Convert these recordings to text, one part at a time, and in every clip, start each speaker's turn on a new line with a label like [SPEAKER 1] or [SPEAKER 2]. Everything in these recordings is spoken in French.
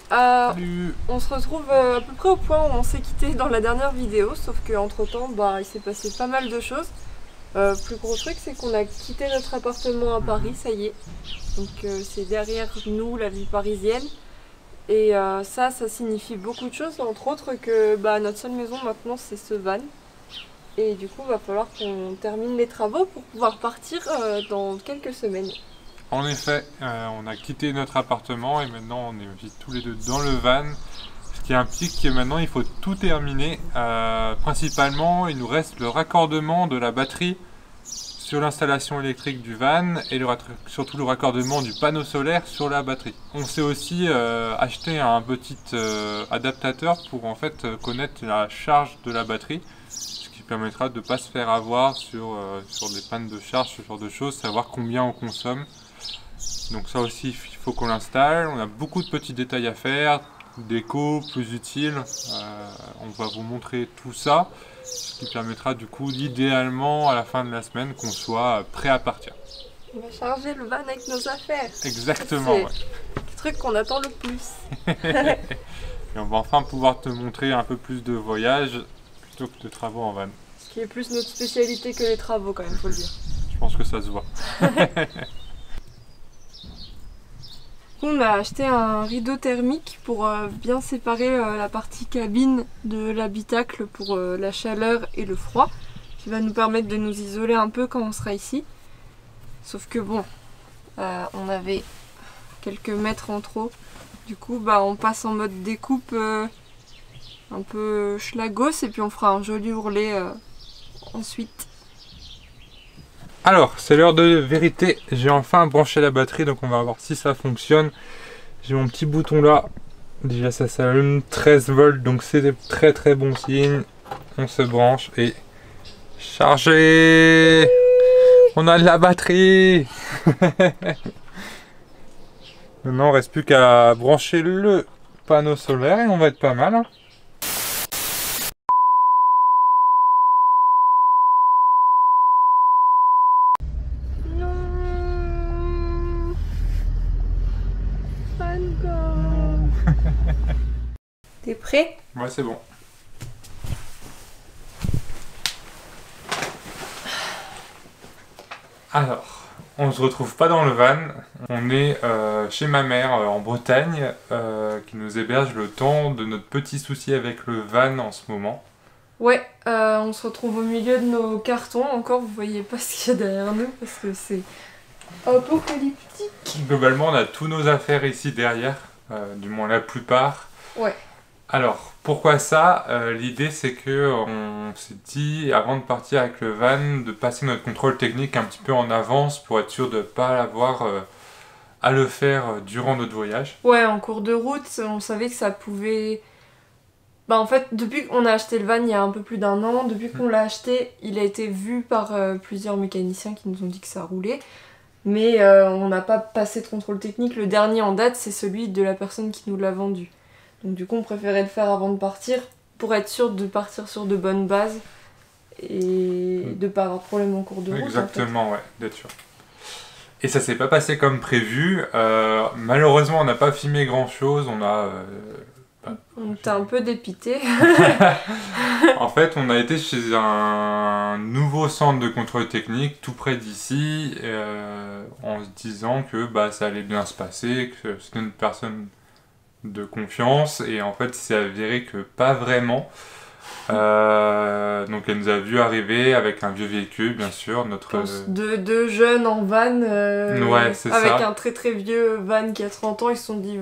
[SPEAKER 1] Salut.
[SPEAKER 2] On se retrouve à peu près au point où on s'est quitté dans la dernière vidéo, sauf qu'entre temps, il s'est passé pas mal de choses. Plus gros truc, c'est qu'on a quitté notre appartement à Paris, ça y est. Donc c'est derrière nous la vie parisienne. Et ça signifie beaucoup de choses, entre autres que notre seule maison maintenant c'est ce van. Et du coup, va falloir qu'on termine les travaux pour pouvoir partir dans quelques semaines.
[SPEAKER 1] En effet, on a quitté notre appartement et maintenant on est aussi tous les deux dans le van. Ce qui implique que maintenant il faut tout terminer. Principalement, il nous reste le raccordement de la batterie sur l'installation électrique du van et surtout le raccordement du panneau solaire sur la batterie. On s'est aussi acheté un petit adaptateur pour en fait connaître la charge de la batterie, ce qui permettra de ne pas se faire avoir sur des pannes de charge, ce genre de choses, savoir combien on consomme. Donc ça aussi, il faut qu'on l'installe. On a beaucoup de petits détails à faire, déco plus utile. On va vous montrer tout ça, ce qui permettra du coup, idéalement, à la fin de la semaine, qu'on soit prêt à partir.
[SPEAKER 2] On va charger le van avec nos affaires.
[SPEAKER 1] Exactement.
[SPEAKER 2] C'est le truc qu'on attend le plus.
[SPEAKER 1] Et on va enfin pouvoir te montrer un peu plus de voyages plutôt que de travaux en van.
[SPEAKER 2] Ce qui est plus notre spécialité que les travaux quand même, faut le dire.
[SPEAKER 1] Je pense que ça se voit.
[SPEAKER 2] On a acheté un rideau thermique pour bien séparer la partie cabine de l'habitacle pour la chaleur et le froid, qui va nous permettre de nous isoler un peu quand on sera ici. Sauf que bon, on avait quelques mètres en trop. Du coup, on passe en mode découpe un peu schlagos et puis on fera un joli ourlet ensuite.
[SPEAKER 1] Alors, c'est l'heure de vérité. J'ai enfin branché la batterie, donc on va voir si ça fonctionne. J'ai mon petit bouton là. Déjà, ça s'allume. 13 volts, donc c'est très très bon signe. On se branche et chargé. On a de la batterie. Maintenant, il ne reste plus qu'à brancher le panneau solaire et on va être pas mal.
[SPEAKER 2] T'es prêt?
[SPEAKER 1] Ouais, c'est bon. Alors, on se retrouve pas dans le van. On est chez ma mère en Bretagne qui nous héberge le temps de notre petit souci avec le van en ce moment.
[SPEAKER 2] Ouais, on se retrouve au milieu de nos cartons. Encore, vous voyez pas ce qu'il y a derrière nous parce que c'est apocalyptique.
[SPEAKER 1] Globalement, on a tous nos affaires ici derrière, du moins la plupart.
[SPEAKER 2] Ouais.
[SPEAKER 1] Alors, pourquoi ça? L'idée c'est que on s'est dit, avant de partir avec le van, de passer notre contrôle technique un petit peu en avance pour être sûr de ne pas avoir à le faire durant notre voyage.
[SPEAKER 2] Ouais, en cours de route, on savait que ça pouvait... en fait, depuis qu'on a acheté le van il y a un peu plus d'un an, depuis qu'on l'a acheté, il a été vu par plusieurs mécaniciens qui nous ont dit que ça roulait. Mais on n'a pas passé de contrôle technique. Le dernier en date, c'est celui de la personne qui nous l'a vendu. Donc du coup, on préférait le faire avant de partir pour être sûr de partir sur de bonnes bases et de pas avoir de problème en cours de route.
[SPEAKER 1] Exactement, en fait. Ouais, d'être sûr. Et ça s'est pas passé comme prévu. Malheureusement, on n'a pas filmé grand chose.
[SPEAKER 2] On était un peu dépité.
[SPEAKER 1] En fait, on a été chez un nouveau centre de contrôle technique tout près d'ici, en se disant que ça allait bien se passer, que c'était une personne de confiance, et en fait, il s'est avéré que pas vraiment. Donc, elle nous a vu arriver avec un vieux véhicule, bien sûr.
[SPEAKER 2] Deux jeunes en van,
[SPEAKER 1] ouais, c'est
[SPEAKER 2] avec
[SPEAKER 1] ça.
[SPEAKER 2] un très très vieux van qui a 30 ans, ils se sont dit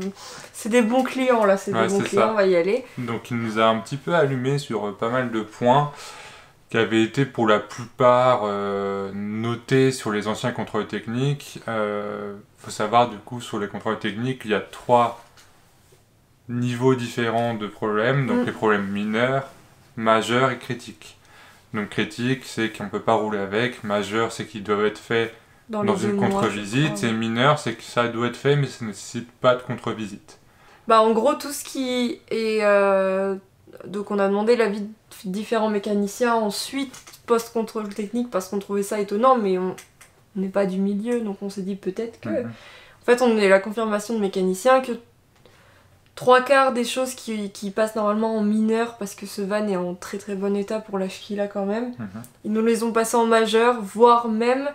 [SPEAKER 2] c'est des bons clients là, c'est des bons clients,
[SPEAKER 1] ça.
[SPEAKER 2] On va y aller.
[SPEAKER 1] Donc, il nous a un petit peu allumé sur pas mal de points qui avaient été pour la plupart notés sur les anciens contrôles techniques. Faut savoir du coup sur les contrôles techniques, il y a 3 niveaux différents de problèmes, donc les problèmes mineurs, majeurs et critiques. Donc critique, c'est qu'on ne peut pas rouler avec, majeur, c'est qu'ils doivent être faits dans une contre-visite, et mineur, c'est que ça doit être fait mais ça ne nécessite pas de contre-visite.
[SPEAKER 2] En gros, tout ce qui est... Donc on a demandé l'avis de différents mécaniciens ensuite, post-contrôle technique, parce qu'on trouvait ça étonnant, mais on n'est pas du milieu, donc on s'est dit peut-être que... En fait, on a la confirmation de mécaniciens que trois quarts des choses qui passent normalement en mineur, parce que ce van est en très très bon état pour l'âge qu'il a quand même. Ils nous les ont passés en majeur, voire même,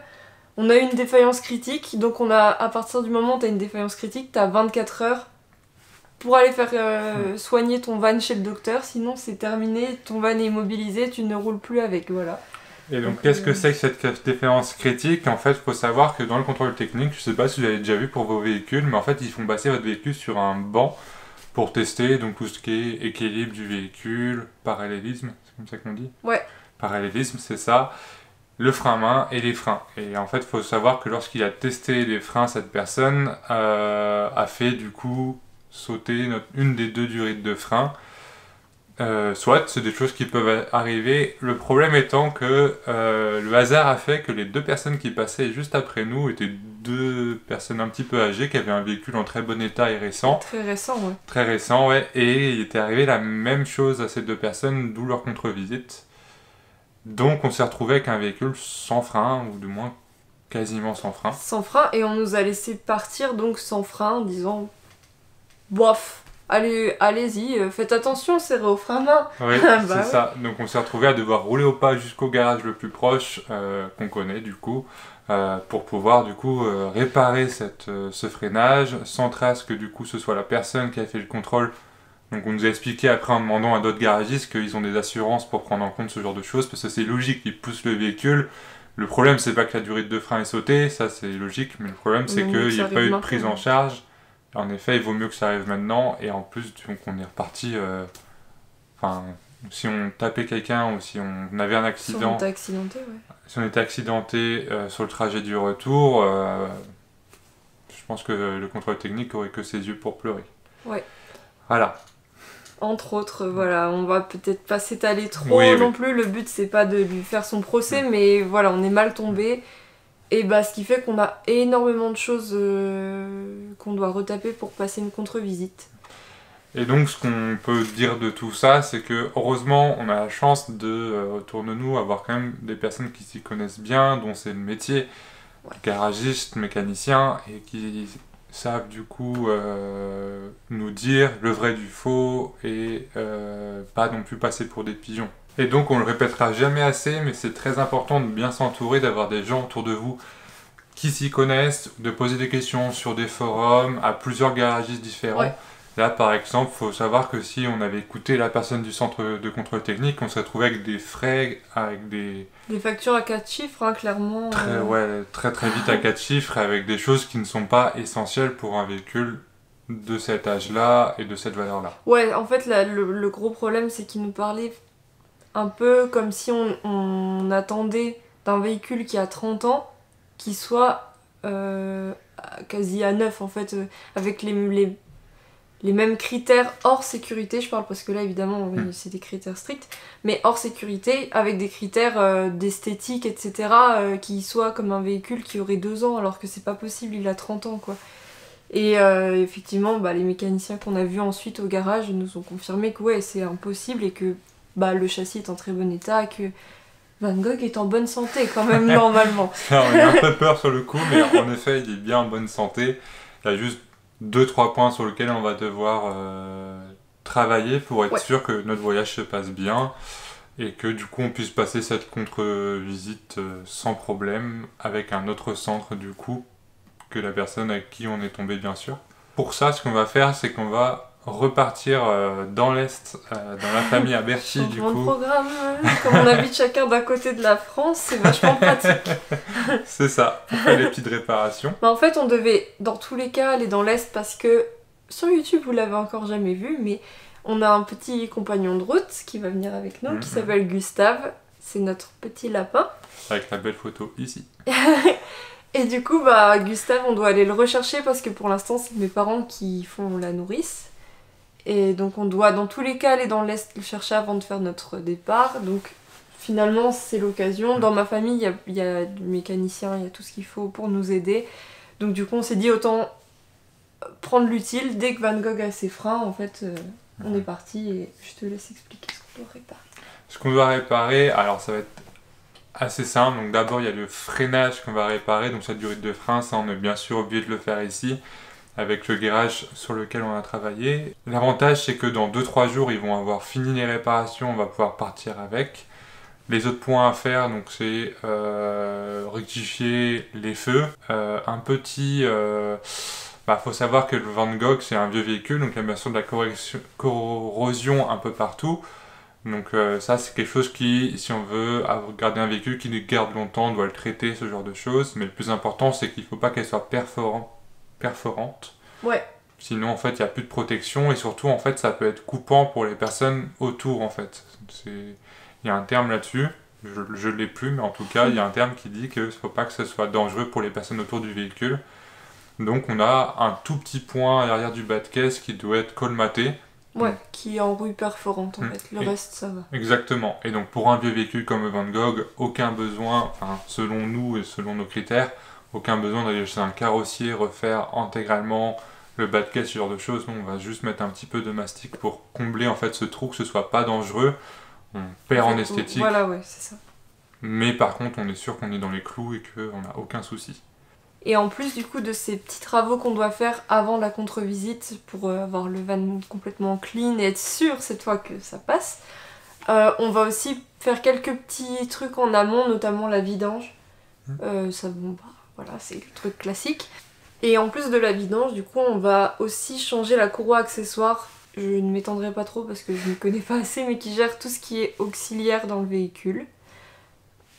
[SPEAKER 2] on a eu une défaillance critique, donc à partir du moment où tu as une défaillance critique, tu as 24 heures pour aller faire soigner ton van chez le docteur, sinon c'est terminé, ton van est immobilisé, tu ne roules plus avec, voilà.
[SPEAKER 1] Et donc qu'est-ce que c'est que cette défaillance critique? En fait, il faut savoir que dans le contrôle technique, je ne sais pas si vous l'avez déjà vu pour vos véhicules, mais en fait, ils font passer votre véhicule sur un banc pour tester donc tout ce qui est équilibre du véhicule, parallélisme, c'est comme ça qu'on dit?
[SPEAKER 2] Ouais.
[SPEAKER 1] Parallélisme, c'est ça, le frein à main et les freins. Et en fait, il faut savoir que lorsqu'il a testé les freins, cette personne a fait du coup sauter une des deux durées de frein. Soit, c'est des choses qui peuvent arriver. Le problème étant que le hasard a fait que les deux personnes qui passaient juste après nous étaient deux personnes un petit peu âgées qui avaient un véhicule en très bon état et récent.
[SPEAKER 2] Très récent, ouais.
[SPEAKER 1] Très récent, ouais. Et il était arrivé la même chose à ces deux personnes, d'où leur contre-visite. Donc on s'est retrouvé avec un véhicule sans frein, ou du moins quasiment sans frein.
[SPEAKER 2] Sans frein, et on nous a laissé partir donc sans frein en disant bof. Allez-y, faites attention, serrez au frein à main.
[SPEAKER 1] Oui,
[SPEAKER 2] Bah
[SPEAKER 1] c'est
[SPEAKER 2] ouais.
[SPEAKER 1] ça. Donc on s'est retrouvé à devoir rouler au pas jusqu'au garage le plus proche qu'on connaît du coup, pour pouvoir du coup réparer ce freinage sans trace que du coup ce soit la personne qui a fait le contrôle. Donc on nous a expliqué après en demandant à d'autres garagistes qu'ils ont des assurances pour prendre en compte ce genre de choses, parce que c'est logique, ils poussent le véhicule. Le problème c'est pas que la durée de frein est sautée, ça c'est logique, mais le problème c'est qu'il n'y a pas eu de prise en charge. En effet, il vaut mieux que ça arrive maintenant, et en plus, donc, on est reparti. Enfin, si on tapait quelqu'un ou si on avait un accident.
[SPEAKER 2] Si on était accidenté, ouais.
[SPEAKER 1] Si on était accidenté sur le trajet du retour, je pense que le contrôle technique aurait que ses yeux pour pleurer.
[SPEAKER 2] Ouais.
[SPEAKER 1] Voilà.
[SPEAKER 2] Entre autres, voilà, on va peut-être pas s'étaler trop non plus. Le but, c'est pas de lui faire son procès, mais voilà, on est mal tombé. Et bah, ce qui fait qu'on a énormément de choses qu'on doit retaper pour passer une contre-visite.
[SPEAKER 1] Et donc, ce qu'on peut dire de tout ça, c'est que heureusement, on a la chance de, autour de nous, avoir quand même des personnes qui s'y connaissent bien, dont c'est le métier, garagistes, mécaniciens, et qui savent du coup nous dire le vrai du faux et pas non plus passer pour des pigeons. Et donc on le répétera jamais assez, mais c'est très important de bien s'entourer, d'avoir des gens autour de vous qui s'y connaissent, de poser des questions sur des forums à plusieurs garagistes différents. Ouais. Là par exemple, il faut savoir que si on avait écouté la personne du centre de contrôle technique, on serait trouvé avec des frais, avec des
[SPEAKER 2] factures à 4 chiffres, hein, clairement.
[SPEAKER 1] Très vite à 4 chiffres, avec des choses qui ne sont pas essentielles pour un véhicule de cet âge-là et de cette valeur-là.
[SPEAKER 2] Ouais, en fait le gros problème c'est qu'ils nous parlaient un peu comme si on attendait d'un véhicule qui a 30 ans, qui soit quasi à neuf en fait, avec les mêmes critères hors sécurité, je parle parce que là évidemment c'est des critères stricts, mais hors sécurité, avec des critères d'esthétique, etc., qui soient comme un véhicule qui aurait 2 ans, alors que c'est pas possible, il a 30 ans quoi. Et effectivement, bah, les mécaniciens qu'on a vus ensuite au garage nous ont confirmé que ouais, c'est impossible et que bah, le châssis est en très bon état, que Van Gogh est en bonne santé quand même normalement.
[SPEAKER 1] Alors, on a un peu peur sur le coup, mais en effet il est bien en bonne santé. Il y a juste 2-3 points sur lesquels on va devoir travailler pour être sûr que notre voyage se passe bien et que du coup on puisse passer cette contre-visite sans problème avec un autre centre du coup que la personne avec qui on est tombé bien sûr. Pour ça, ce qu'on va faire, c'est qu'on va repartir dans l'Est, dans la famille à Berthy du coup.
[SPEAKER 2] De programme, comme on habite chacun d'un côté de la France, c'est vachement pratique.
[SPEAKER 1] C'est ça, pour faire les petites réparations.
[SPEAKER 2] Bah en fait, on devait dans tous les cas aller dans l'Est parce que sur YouTube, vous l'avez encore jamais vu, mais on a un petit compagnon de route qui va venir avec nous, qui s'appelle Gustave. C'est notre petit lapin.
[SPEAKER 1] Avec la belle photo ici.
[SPEAKER 2] Et du coup, bah, Gustave, on doit aller le rechercher parce que pour l'instant, c'est mes parents qui font la nourrice. Et donc, on doit dans tous les cas aller dans l'Est le chercher avant de faire notre départ. Donc, finalement, c'est l'occasion. Dans ma famille, il y a du mécanicien, il y a tout ce qu'il faut pour nous aider. Donc, du coup, on s'est dit autant prendre l'utile. Dès que Van Gogh a ses freins, en fait, on est parti. Et je te laisse expliquer ce qu'on doit réparer.
[SPEAKER 1] Ce qu'on doit réparer, alors ça va être assez simple. Donc d'abord il y a le freinage qu'on va réparer, donc cette durée de frein, ça on est bien sûr obligé de le faire ici. avec le garage sur lequel on a travaillé. L'avantage, c'est que dans 2-3 jours, ils vont avoir fini les réparations, on va pouvoir partir avec. Les autres points à faire, donc c'est rectifier les feux. Faut savoir que le Van Gogh, c'est un vieux véhicule, donc il y a bien sûr de la corrosion un peu partout. Donc ça, c'est quelque chose qui, si on veut garder un véhicule qui nous garde longtemps, on doit le traiter, ce genre de choses. Mais le plus important, c'est qu'il ne faut pas qu'elle soit perforante.
[SPEAKER 2] Ouais.
[SPEAKER 1] Sinon, en fait, il n'y a plus de protection et surtout, en fait, ça peut être coupant pour les personnes autour, en fait. Il y a un terme là-dessus, je ne l'ai plus, mais en tout cas, il y a un terme qui dit qu'il ne faut pas que ce soit dangereux pour les personnes autour du véhicule. Donc, on a un tout petit point à l'arrière du bas de caisse qui doit être colmaté.
[SPEAKER 2] Ouais, qui est en rouille perforante, en fait. Le reste, ça va.
[SPEAKER 1] Exactement. Et donc, pour un vieux véhicule comme le Van Gogh, aucun besoin, enfin, selon nous et selon nos critères, aucun besoin d'aller chez un carrossier, refaire intégralement le bas de caisse, ce genre de choses. Nous, on va juste mettre un petit peu de mastic pour combler en fait ce trou, que ce soit pas dangereux. On perd en esthétique.
[SPEAKER 2] Voilà, ouais, c'est ça.
[SPEAKER 1] Mais par contre, on est sûr qu'on est dans les clous et qu'on n'a aucun souci.
[SPEAKER 2] Et en plus du coup de ces petits travaux qu'on doit faire avant la contre-visite pour avoir le van complètement clean et être sûr cette fois que ça passe, on va aussi faire quelques petits trucs en amont, notamment la vidange. Voilà, c'est le truc classique. Et en plus de la vidange, du coup, on va aussi changer la courroie accessoire. Je ne m'étendrai pas trop parce que je ne connais pas assez, mais qui gère tout ce qui est auxiliaire dans le véhicule.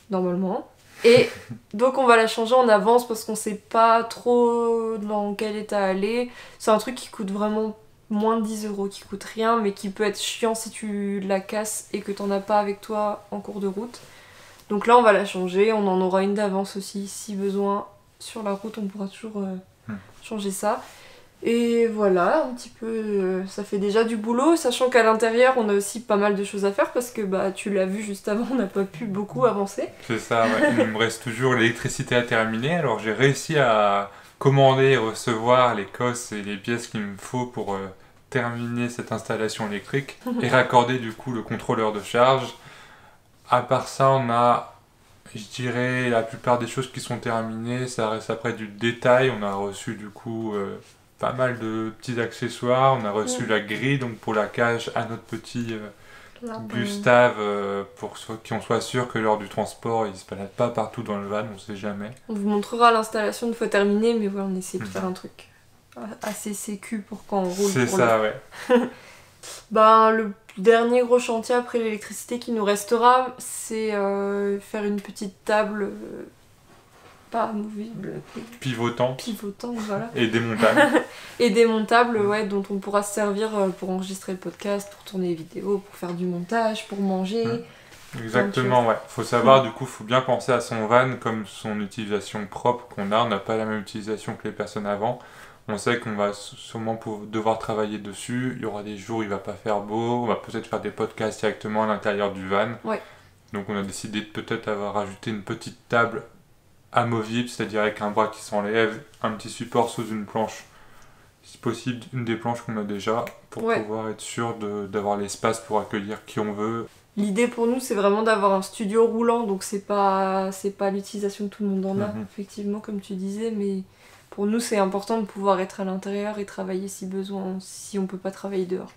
[SPEAKER 2] Normalement. Et donc on va la changer en avance parce qu'on sait pas trop dans quel état elle est. C'est un truc qui coûte vraiment moins de 10 €, qui coûte rien, mais qui peut être chiant si tu la casses et que t'en as pas avec toi en cours de route. Donc là on va la changer, on en aura une d'avance aussi si besoin. Sur la route on pourra toujours changer ça. Et voilà, un petit peu, ça fait déjà du boulot, sachant qu'à l'intérieur, on a aussi pas mal de choses à faire parce que bah tu l'as vu juste avant, on n'a pas pu beaucoup avancer.
[SPEAKER 1] C'est ça, ouais. Il me reste toujours l'électricité à terminer, alors j'ai réussi à commander et recevoir les cosses et les pièces qu'il me faut pour terminer cette installation électrique et raccorder du coup le contrôleur de charge. À part ça, on a, je dirais, la plupart des choses qui sont terminées, ça reste après du détail. On a reçu du coup pas mal de petits accessoires. On a reçu la grille donc pour la cage à notre petit Gustave pour qu'on soit sûr que lors du transport il se balade pas partout dans le van, on sait jamais.
[SPEAKER 2] On vous montrera l'installation une fois terminée, mais voilà, on essaie de faire un truc assez sécu pour quand on roule.
[SPEAKER 1] C'est ça, ouais.
[SPEAKER 2] Le dernier gros chantier après l'électricité qui nous restera, c'est faire une petite table pas amovible,
[SPEAKER 1] pivotant,
[SPEAKER 2] voilà.
[SPEAKER 1] Et démontable.
[SPEAKER 2] Et démontable, ouais, dont on pourra se servir pour enregistrer le podcast, pour tourner les vidéos, pour faire du montage, pour manger.
[SPEAKER 1] Exactement, ouais. Faut savoir, du coup, faut bien penser à son van comme son utilisation propre qu'on a. On n'a pas la même utilisation que les personnes avant. On sait qu'on va sûrement devoir travailler dessus. Il y aura des jours où il va pas faire beau. On va peut-être faire des podcasts directement à l'intérieur du van.
[SPEAKER 2] Ouais.
[SPEAKER 1] Donc on a décidé de peut-être avoir rajouté une petite table amovible, c'est-à-dire avec un bras qui s'enlève, un petit support sous une planche. Si possible, une des planches qu'on a déjà pour pouvoir être sûr d'avoir l'espace pour accueillir qui on veut.
[SPEAKER 2] L'idée pour nous, c'est vraiment d'avoir un studio roulant, donc c'est pas l'utilisation que tout le monde en a, effectivement, comme tu disais, mais pour nous, c'est important de pouvoir être à l'intérieur et travailler si besoin, si on peut pas travailler dehors.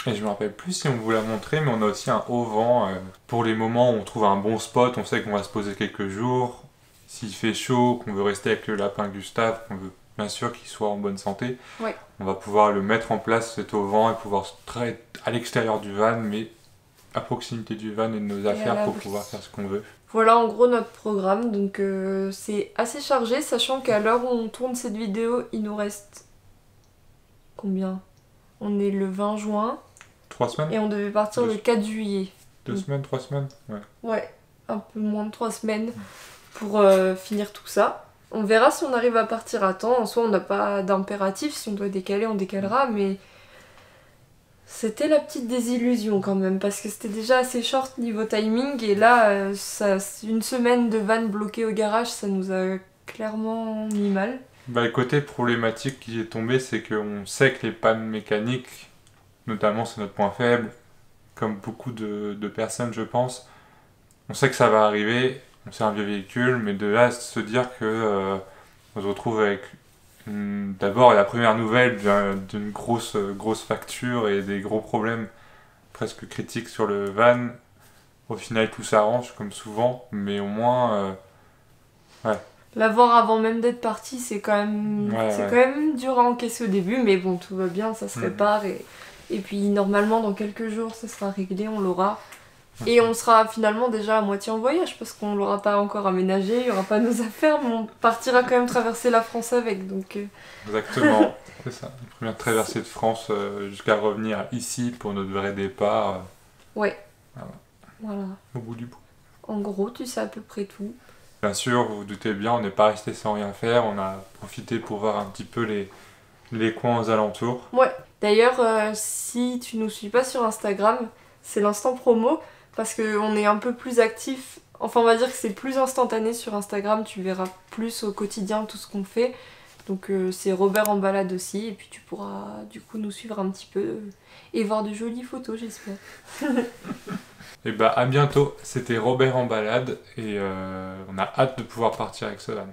[SPEAKER 1] Et je me rappelle plus si on vous l'a montré, mais on a aussi un haut vent pour les moments où on trouve un bon spot, on sait qu'on va se poser quelques jours. S'il fait chaud, qu'on veut rester avec le lapin Gustave, qu'on veut bien sûr qu'il soit en bonne santé, on va pouvoir le mettre en place, cet auvent, et pouvoir être à l'extérieur du van, mais à proximité du van et de nos affaires pour pouvoir faire ce qu'on veut.
[SPEAKER 2] Voilà en gros notre programme, donc c'est assez chargé, sachant qu'à l'heure où on tourne cette vidéo, il nous reste combien? On est le 20 juin.
[SPEAKER 1] 3 semaines.
[SPEAKER 2] Et on devait partir le 4 juillet.
[SPEAKER 1] 2 semaines, 3 semaines?
[SPEAKER 2] Ouais, un peu moins de 3 semaines pour finir tout ça. On verra si on arrive à partir à temps. En soi, on n'a pas d'impératif. Si on doit décaler, on décalera. Mais c'était la petite désillusion quand même. Parce que c'était déjà assez short niveau timing. Et là, une semaine de van bloquée au garage, ça nous a clairement mis mal.
[SPEAKER 1] Le côté problématique qui est tombé, c'est qu'on sait que les pannes mécaniques, notamment c'est notre point faible, comme beaucoup de personnes je pense, on sait que ça va arriver. C'est un vieux véhicule, mais de là à se dire que on se retrouve avec D'abord, la première nouvelle d'une grosse facture et des gros problèmes presque critiques sur le van. Au final, tout s'arrange comme souvent, mais au moins, ouais.
[SPEAKER 2] L'avoir avant même d'être parti, c'est quand même,
[SPEAKER 1] Ouais.
[SPEAKER 2] quand même dur à encaisser au début, mais bon, tout va bien, ça se répare et puis normalement dans quelques jours ça sera réglé, on l'aura. Et on sera finalement déjà à moitié en voyage parce qu'on l'aura pas encore aménagé, il y aura pas nos affaires, mais on partira quand même traverser la France avec, donc...
[SPEAKER 1] Exactement, c'est ça. Une première traversée de France jusqu'à revenir ici pour notre vrai départ.
[SPEAKER 2] Ouais.
[SPEAKER 1] Voilà. Au bout du bout.
[SPEAKER 2] En gros, tu sais à peu près tout.
[SPEAKER 1] Bien sûr, vous vous doutez bien, on n'est pas resté sans rien faire, on a profité pour voir un petit peu les coins aux alentours.
[SPEAKER 2] Ouais. D'ailleurs, si tu nous suis pas sur Instagram, c'est l'instant promo, parce qu'on est un peu plus actif. Enfin, on va dire que c'est plus instantané sur Instagram, tu verras plus au quotidien tout ce qu'on fait. Donc c'est Robert en balade aussi, et puis tu pourras du coup nous suivre un petit peu et voir de jolies photos, j'espère.
[SPEAKER 1] Et bah à bientôt, c'était Robert en balade, et on a hâte de pouvoir partir avec ce van.